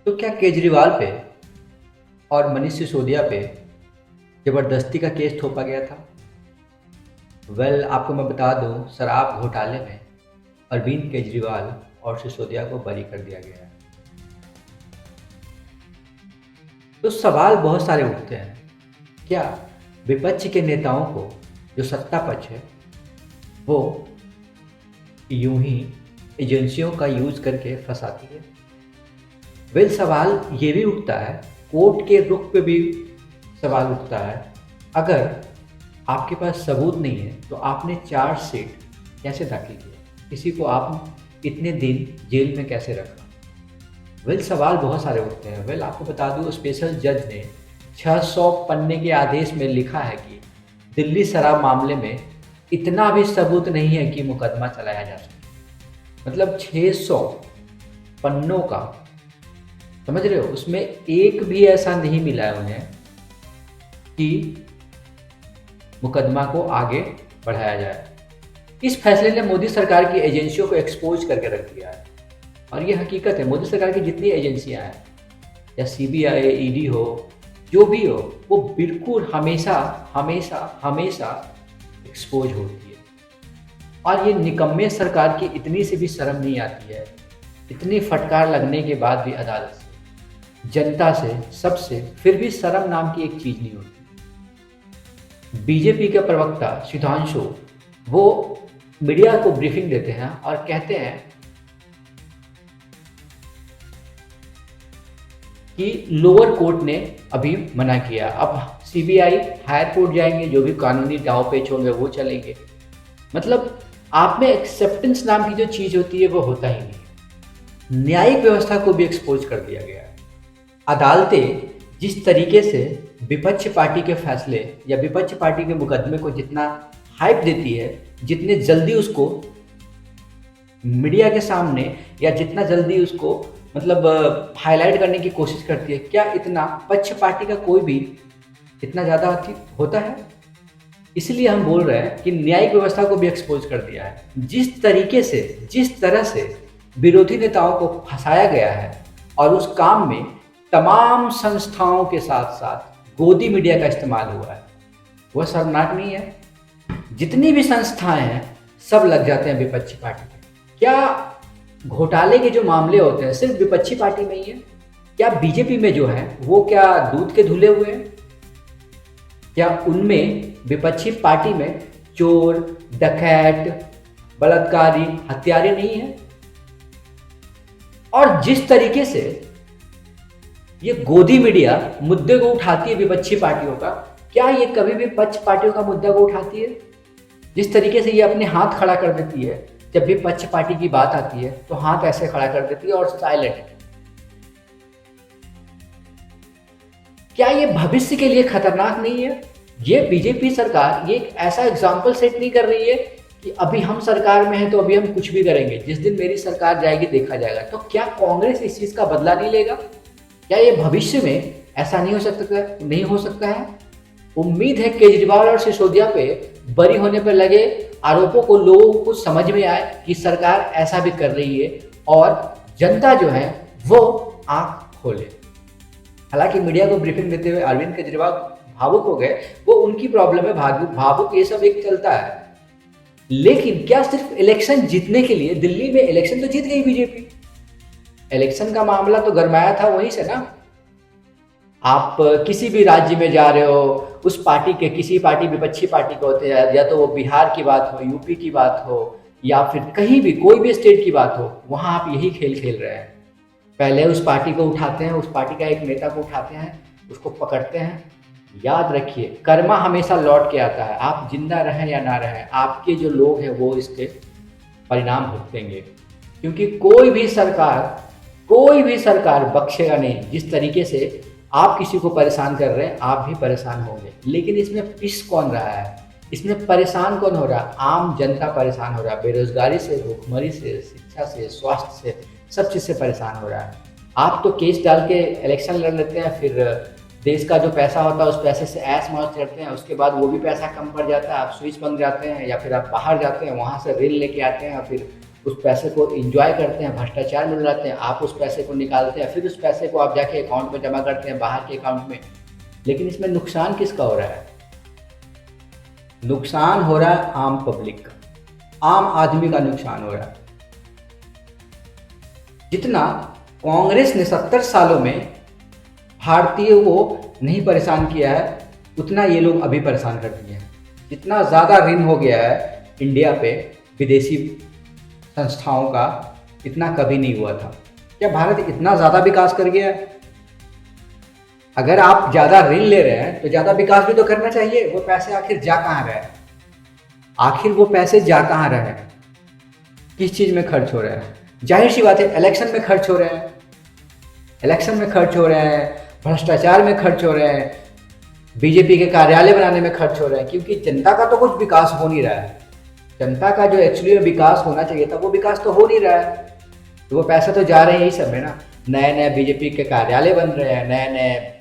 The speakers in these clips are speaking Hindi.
तो क्या केजरीवाल पे और मनीष सिसोदिया पे जबरदस्ती का केस थोपा गया था? आपको मैं बता दूं, शराब घोटाले में अरविंद केजरीवाल और सिसोदिया को बरी कर दिया गया है। तो सवाल बहुत सारे उठते हैं। क्या विपक्ष के नेताओं को जो सत्ता पक्ष है वो यूं ही एजेंसियों का यूज करके फंसाती है? सवाल ये भी उठता है, कोर्ट के रुख पे भी सवाल उठता है। अगर आपके पास सबूत नहीं है तो आपने चार्जशीट कैसे दाखिल किया? किसी को आप इतने दिन जेल में कैसे रखा? सवाल बहुत सारे उठते हैं। आपको बता दूं, स्पेशल जज ने 600 पन्ने के आदेश में लिखा है कि दिल्ली शराब मामले में इतना भी सबूत नहीं है कि मुकदमा चलाया जा सके। मतलब 600 पन्नों का, समझ रहे हो? उसमें एक भी ऐसा नहीं मिला है उन्हें कि मुकदमा को आगे बढ़ाया जाए। इस फैसले ने मोदी सरकार की एजेंसियों को एक्सपोज करके रख दिया है। और ये हकीकत है, मोदी सरकार की जितनी एजेंसियां हैं, या सीबीआई, ईडी हो, जो भी हो, वो बिल्कुल हमेशा हमेशा हमेशा एक्सपोज होती है। और ये निकम्मे सरकार की इतनी से भी शर्म नहीं आती है, इतनी फटकार लगने के बाद भी अदालत से, जनता से, सबसे, फिर भी शर्म नाम की एक चीज नहीं होती। बीजेपी के प्रवक्ता सुधांशु वो मीडिया को ब्रीफिंग देते हैं और कहते हैं कि लोअर कोर्ट ने अभी मना किया, अब सीबीआई हायर कोर्ट जाएंगे, जो भी कानूनी दाव पेच होंगे वो चलेंगे। मतलब आप में एक्सेप्टेंस नाम की जो चीज होती है वो होता ही नहीं। न्यायिक व्यवस्था को भी एक्सपोज कर दिया गया है। अदालतें जिस तरीके से विपक्ष पार्टी के फैसले या विपक्ष पार्टी के मुकदमे को जितना हाइप देती है, जितने जल्दी उसको मीडिया के सामने या जितना जल्दी उसको मतलब हाईलाइट करने की कोशिश करती है, क्या इतना पक्ष पार्टी का कोई भी इतना ज़्यादा होता है? इसलिए हम बोल रहे हैं कि न्यायिक व्यवस्था को भी एक्सपोज कर दिया है। जिस तरीके से, जिस तरह से विरोधी नेताओं को फंसाया गया है और उस काम में तमाम संस्थाओं के साथ साथ गोदी मीडिया का इस्तेमाल हुआ है, वह शर्मनाक नहीं है? जितनी भी संस्थाएं हैं सब लग जाते हैं विपक्षी पार्टी में। क्या घोटाले के जो मामले होते हैं सिर्फ विपक्षी पार्टी में ही है? क्या बीजेपी में जो है वो क्या दूध के धुले हुए हैं? क्या उनमें विपक्षी पार्टी में चोर, डकैत, बलात्कारी, हत्यारे नहीं है? और जिस तरीके से ये गोदी मीडिया मुद्दे को उठाती है विपक्षी पार्टियों का, क्या ये कभी भी पक्ष पार्टियों का मुद्दा को उठाती है? जिस तरीके से ये अपने हाथ खड़ा कर देती है जब भी पक्ष पार्टी की बात आती है, तो हाथ ऐसे खड़ा कर देती है और साइलेंट। क्या ये भविष्य के लिए खतरनाक नहीं है? ये बीजेपी सरकार ये एक ऐसा एग्जाम्पल सेट नहीं कर रही है कि अभी हम सरकार में हैं तो अभी हम कुछ भी करेंगे, जिस दिन मेरी सरकार जाएगी देखा जाएगा। तो क्या कांग्रेस इस चीज का बदला नहीं लेगा? क्या ये भविष्य में ऐसा नहीं हो सकता है? उम्मीद है केजरीवाल और सिसोदिया पे बरी होने पर लगे आरोपों को लोगों को समझ में आए कि सरकार ऐसा भी कर रही है और जनता जो है वो आंख खोले। हालांकि मीडिया को ब्रीफिंग देते हुए अरविंद केजरीवाल भावुक हो गए, वो उनकी प्रॉब्लम है, भावुक ये सब एक चलता है। लेकिन क्या सिर्फ इलेक्शन जीतने के लिए? दिल्ली में इलेक्शन तो जीत गई बीजेपी, इलेक्शन का मामला तो गरमाया था वहीं से ना। आप किसी भी राज्य में जा रहे हो, उस पार्टी के किसी पार्टी विपक्षी पार्टी के होते हैं, या तो वो बिहार की बात हो, यूपी की बात हो, या फिर कहीं भी कोई भी स्टेट की बात हो, वहां आप यही खेल खेल रहे हैं। पहले उस पार्टी को उठाते हैं, उस पार्टी का एक नेता को उठाते हैं, उसको पकड़ते हैं। याद रखिए, कर्मा हमेशा लौट के आता है। आप जिंदा रहें या ना रहें, आपके जो लोग हैं वो इसके परिणाम भुगतेंगे। क्योंकि कोई भी सरकार बख्शेगा नहीं। जिस तरीके से आप किसी को परेशान कर रहे हैं, आप भी परेशान होंगे। लेकिन इसमें पिस कौन रहा है? इसमें परेशान कौन हो रहा है? आम जनता परेशान हो रहा है। बेरोजगारी से, भूखमरी से, शिक्षा से, स्वास्थ्य से, सब चीज़ से परेशान हो रहा है। आप तो केस डाल के इलेक्शन लड़ लेते हैं, फिर देश का जो पैसा होता है उस पैसे से ऐश मौज करते हैं, उसके बाद वो भी पैसा कम पड़ जाता है, आप स्विच बन जाते हैं या फिर आप बाहर जाते हैं, वहाँ से ऋण लेके आते हैं, फिर उस पैसे को एंजॉय करते हैं, भ्रष्टाचार में उड़ाते हैं, आप उस पैसे को निकालते हैं, फिर उस पैसे को आप जाके अकाउंट में जमा करते हैं, बाहर के अकाउंट में। लेकिन इसमें नुकसान किसका हो रहा है? नुकसान हो रहा है आम पब्लिक का, आम आदमी का नुकसान हो रहा है। जितना कांग्रेस ने 70 सालों में भारतीयों को नहीं परेशान किया है, उतना ये लोग अभी परेशान कर दिए हैं। जितना ज़्यादा ऋण हो गया है इंडिया पे विदेशी संस्थाओं का, इतना कभी नहीं हुआ था। क्या भारत इतना ज़्यादा विकास कर गया है? अगर आप ज़्यादा ऋण ले रहे हैं तो ज़्यादा विकास भी तो करना चाहिए। वो पैसे आखिर जा कहाँ रहे हैं? आखिर वो पैसे जा कहाँ रहे हैं? किस चीज़ में खर्च हो रहे हैं? जाहिर सी बात है, इलेक्शन में खर्च हो रहे हैं, इलेक्शन में खर्च हो रहे हैं, भ्रष्टाचार में खर्च हो रहे हैं, बीजेपी के कार्यालय बनाने में खर्च हो रहे हैं। क्योंकि जनता का तो कुछ विकास हो नहीं रहा है। जनता का जो एक्चुअली में विकास होना चाहिए था, वो विकास तो हो नहीं रहा है। तो वो पैसा तो जा रहे हैं यही सब में ना। नए नए बीजेपी के कार्यालय बन रहे हैं, नए नए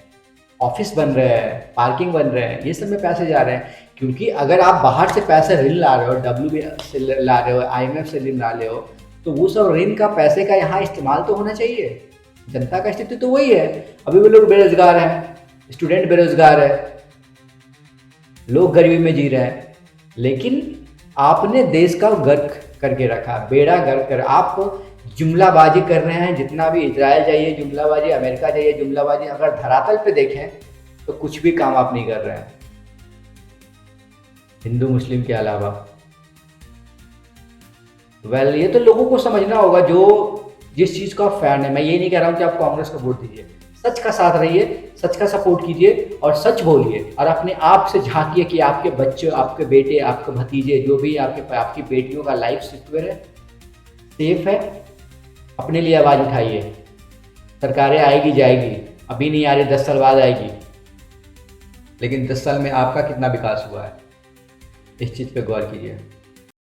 ऑफिस बन रहे हैं, पार्किंग बन रहे हैं, ये सब में पैसे जा रहे हैं। क्योंकि अगर आप बाहर से पैसे ऋण ला रहे हो, WB से ला रहे हो, IMF से ऋण ला रहे हो, तो वो सब ऋण का पैसे का यहाँ इस्तेमाल तो होना चाहिए। जनता का स्थिति तो वही है। अभी भी लोग बेरोजगार हैं, स्टूडेंट बेरोजगार है, लोग गरीबी में जी रहे हैं। लेकिन आपने देश का गर्क करके रखा, बेड़ा गर्क कर। आप जुमलाबाजी कर रहे हैं, जितना भी इजराइल जाइए जुमलाबाजी, अमेरिका जाइए जुमलाबाजी। अगर धरातल पे देखें तो कुछ भी काम आप नहीं कर रहे हैं हिंदू मुस्लिम के अलावा। ये तो लोगों को समझना होगा जो जिस चीज़ का फैन है। मैं ये नहीं कह रहा हूँ कि आप कांग्रेस को वोट दीजिए, सच का साथ रहिए, सच का सपोर्ट कीजिए और सच बोलिए। और अपने आप से झांकिए कि आपके बच्चे, आपके बेटे, आपके भतीजे, जो भी आपकी बेटियों का लाइफ सिक्योर है, सेफ है। अपने लिए आवाज़ उठाइए। सरकारें आएगी जाएगी, अभी नहीं आ रही, 10 साल बाद आएगी, लेकिन 10 साल में आपका कितना विकास हुआ है, इस चीज़ पे गौर कीजिए।